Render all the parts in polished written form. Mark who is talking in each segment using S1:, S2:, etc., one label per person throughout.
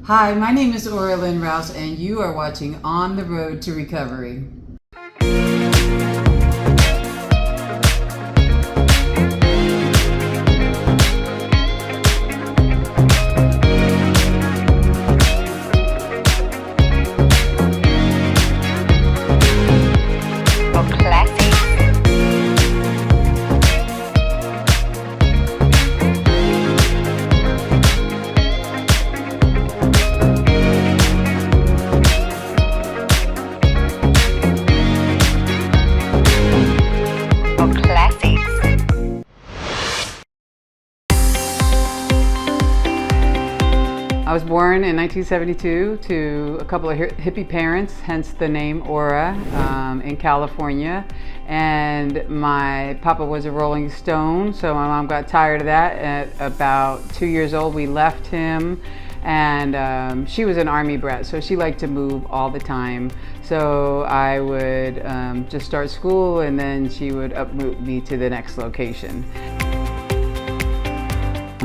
S1: Hi, my name is LYNN Rouse, and you are watching On the Road to Recovery. I was born in 1972 to a couple of hippie parents, hence the name Aura, in California. And my papa was a Rolling Stone, so my mom got tired of that. At about 2 years old, we left him, and she was an Army brat, so she liked to move all the time. So I would just start school, and then she would uproot me to the next location.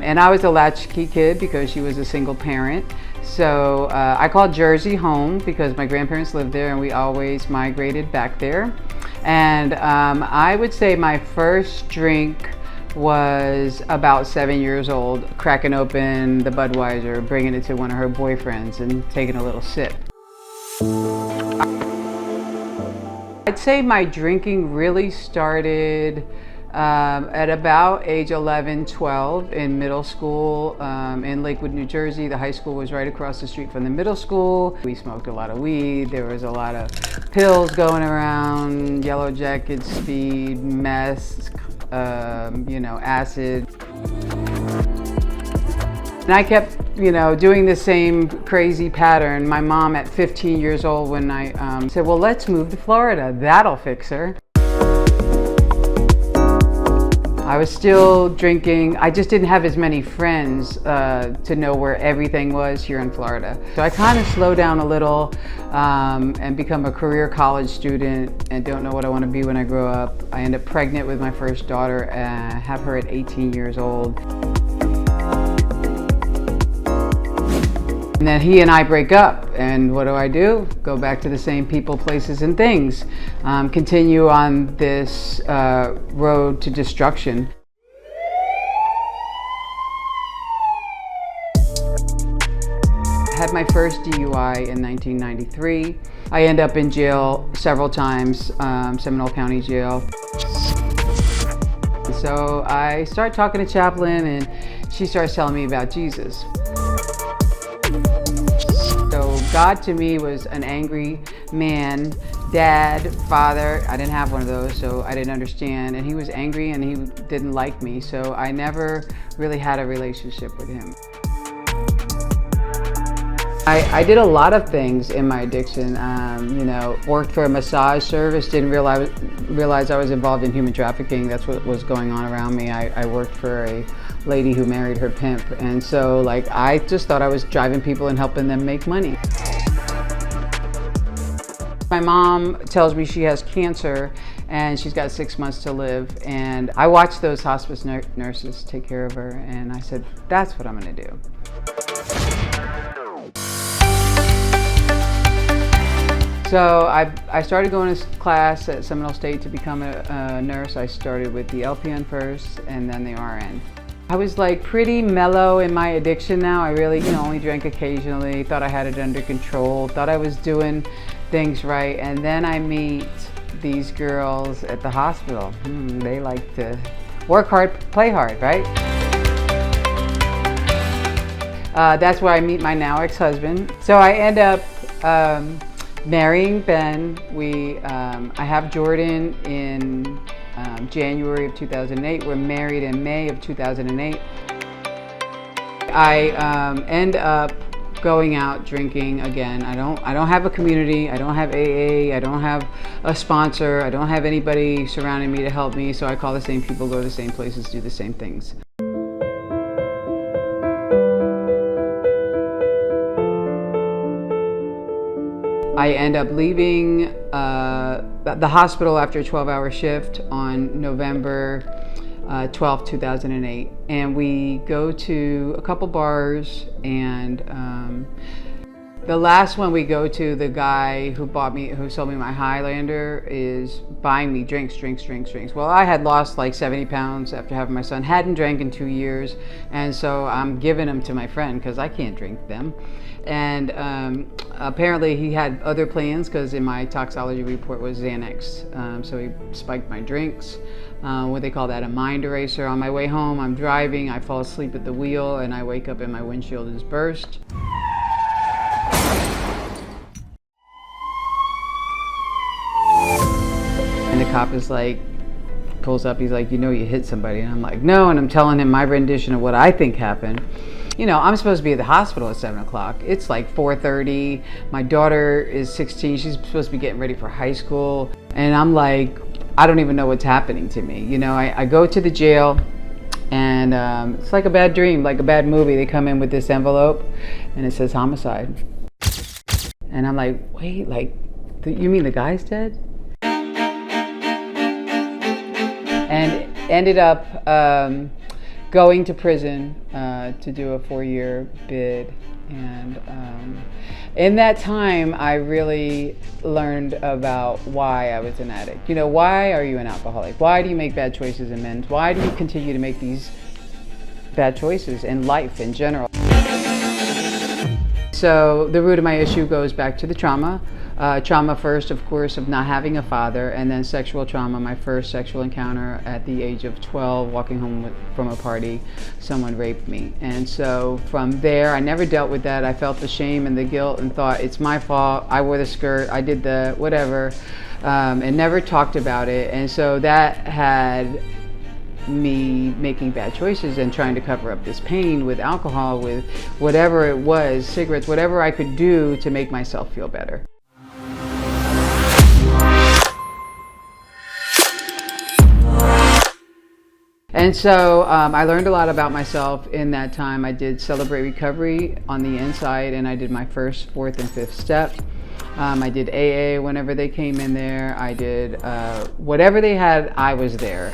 S1: And I was a latchkey kid because she was a single parent. So I called Jersey home because my grandparents lived there and we always migrated back there. And I would say my first drink was about 7 years old, cracking open the Budweiser, bringing it to one of her boyfriends and taking a little sip. I'd say my drinking really started at about age 11, 12 in middle school in Lakewood, New Jersey. The high school was right across the street from the middle school. We smoked a lot of weed. There was a lot of pills going around, yellow jackets, speed, meth, acid. And I kept, doing the same crazy pattern. My mom at 15 years old, when I said, well, let's move to Florida. That'll fix her. I was still drinking. I just didn't have as many friends to know where everything was here in Florida. So I kind of slowed down a little and become a career college student and don't know what I want to be when I grow up. I ended up pregnant with my first daughter and have her at 18 years old. And then he and I break up, and what do? Go back to the same people, places, and things. Continue on this road to destruction. I had my first DUI in 1993. I end up in jail several times, Seminole County Jail. So I start talking to Chaplain, and she starts telling me about Jesus. So God to me was an angry man, dad, father. I didn't have one of those, so I didn't understand. And he was angry and he didn't like me, so I never really had a relationship with him. I did a lot of things in my addiction. Worked for a massage service, didn't realize I was involved in human trafficking. That's what was going on around me. I worked for a lady who married her pimp, and so I just thought I was driving people and helping them make money. My mom tells me she has cancer and she's got 6 months to live, and I watched those hospice nurses take care of her, and I said, that's what I'm gonna do. So I started going to class at Seminole State to become a nurse. I started with the LPN first and then the RN. I was pretty mellow in my addiction now. I really only drank occasionally, thought I had it under control, thought I was doing things right. And then I meet these girls at the hospital. They like to work hard, play hard, right? That's where I meet my now ex-husband. So I end up marrying Ben. I have Jordan in January of 2008. We're married in May of 2008. I end up going out drinking again. I don't have a community. I don't have AA. I don't have a sponsor. I don't have anybody surrounding me to help me. So I call the same people, go to the same places, do the same things. I end up leaving the hospital after a 12-hour shift on November 12th, 2008. And we go to a couple bars, and the last one we go to, the guy who sold me my Highlander is buying me drinks. Well, I had lost like 70 pounds after having my son, hadn't drank in 2 years, and so I'm giving them to my friend because I can't drink them. And apparently he had other plans, because in my toxology report was Xanax. So he spiked my drinks. What they call that, a mind eraser. On my way home, I'm driving, I fall asleep at the wheel, and I wake up and my windshield is burst. And the cop is like, pulls up, he's like, you know you hit somebody. And I'm like, no, and I'm telling him my rendition of what I think happened. You know, I'm supposed to be at the hospital at 7 o'clock. It's like 4:30. My daughter is 16. She's supposed to be getting ready for high school. And I'm like, I don't even know what's happening to me. You know, I go to the jail, and it's like a bad dream, like a bad movie. They come in with this envelope and it says homicide. And I'm like, wait, like, you mean the guy's dead? And ended up going to prison to do a 4-year bid. And in that time, I really learned about why I was an addict. You know, why are you an alcoholic? Why do you make bad choices in men? Why do you continue to make these bad choices in life in general? So the root of my issue goes back to the trauma. Trauma first, of course, of not having a father, and then sexual trauma. My first sexual encounter at the age of 12, walking home from a party, someone raped me. And so from there, I never dealt with that. I felt the shame and the guilt and thought, it's my fault. I wore the skirt, I did the whatever, and never talked about it. And so that had me making bad choices and trying to cover up this pain with alcohol, with whatever it was, cigarettes, whatever I could do to make myself feel better. And so I learned a lot about myself in that time. I did Celebrate Recovery on the inside, and I did my first, fourth, and fifth step. I did AA whenever they came in there. I did whatever they had, I was there.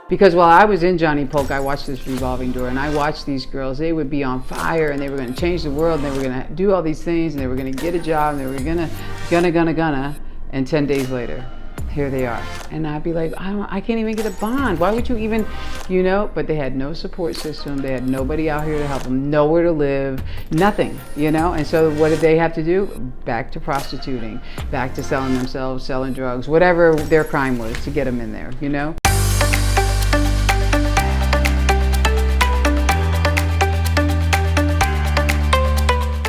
S1: Because while I was in Johnny Polk, I watched this revolving door, and I watched these girls. They would be on fire, and they were going to change the world, and they were going to do all these things, and they were going to get a job, and they were gonna, and 10 days later, here they are. And I'd be like, I can't even get a bond. Why would you even, you know? But they had no support system. They had nobody out here to help them, nowhere to live, nothing, you know? And so what did they have to do? Back to prostituting, back to selling themselves, selling drugs, whatever their crime was to get them in there, you know?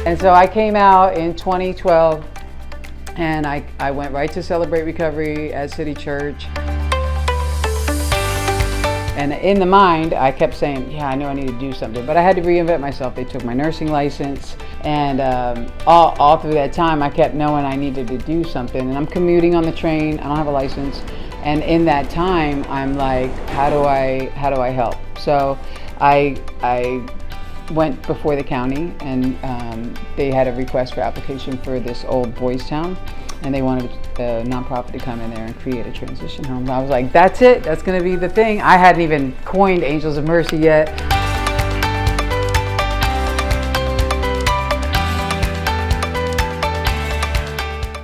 S1: And so I came out in 2012, and I went right to Celebrate Recovery at City Church. And in the mind, I kept saying, yeah, I know I need to do something, but I had to reinvent myself. They took my nursing license, and all through that time, I kept knowing I needed to do something. And I'm commuting on the train, I don't have a license. And in that time, I'm like, how do I help? So I went before the county, and they had a request for application for this old boys town, and they wanted a nonprofit to come in there and create a transition home. I was like, that's it, that's gonna be the thing. I hadn't even coined Angels of Mercy yet.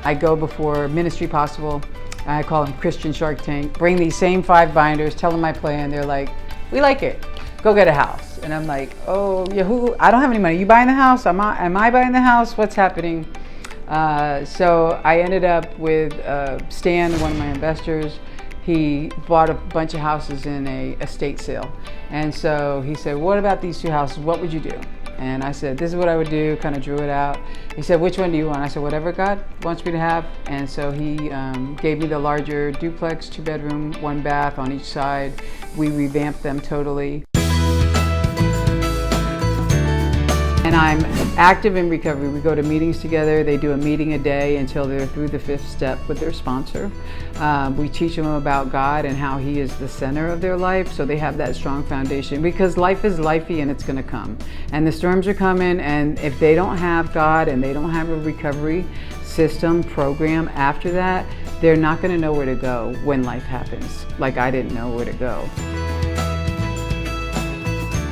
S1: I go before Ministry Possible, I call them Christian Shark Tank, bring these same 5 binders, tell them my plan, they're like, we like it, go get a house. And I'm like, oh, yeah, I don't have any money. You buying the house? Am I buying the house? What's happening? So I ended up with Stan, one of my investors. He bought a bunch of houses in a estate sale. And so he said, what about these 2 houses? What would you do? And I said, this is what I would do, kind of drew it out. He said, which one do you want? I said, whatever God wants me to have. And so he gave me the larger duplex, 2-bedroom, 1 bath on each side. We revamped them totally. And I'm active in recovery. We go to meetings together. They do a meeting a day until they're through the 5th step with their sponsor. We teach them about God and how He is the center of their life, so they have that strong foundation, because life is lifey and it's gonna come. And the storms are coming, and if they don't have God and they don't have a recovery system, program after that, they're not going to know where to go when life happens, like I didn't know where to go.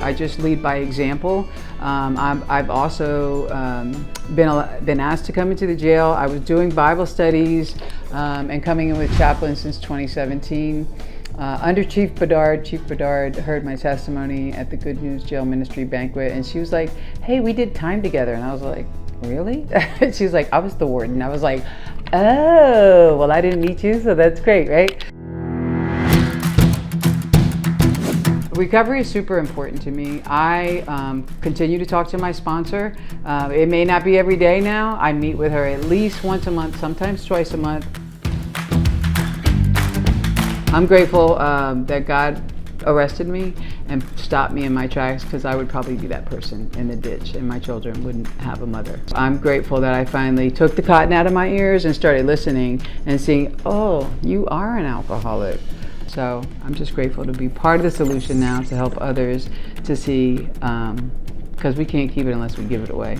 S1: I just lead by example. I've also been asked to come into the jail. I was doing Bible studies and coming in with chaplain since 2017. Under Chief Bedard heard my testimony at the Good News Jail Ministry banquet, and she was like, "Hey, we did time together." And I was like, "Really?" She was like, "I was the warden." I was like, "Oh, well, I didn't meet you, so that's great, right?" Recovery is super important to me. I continue to talk to my sponsor. It may not be every day now. I meet with her at least once a month, sometimes twice a month. I'm grateful that God arrested me and stopped me in my tracks, because I would probably be that person in the ditch and my children wouldn't have a mother. I'm grateful that I finally took the cotton out of my ears and started listening and seeing, oh, you are an alcoholic. So I'm just grateful to be part of the solution now, to help others to see, because we can't keep it unless we give it away.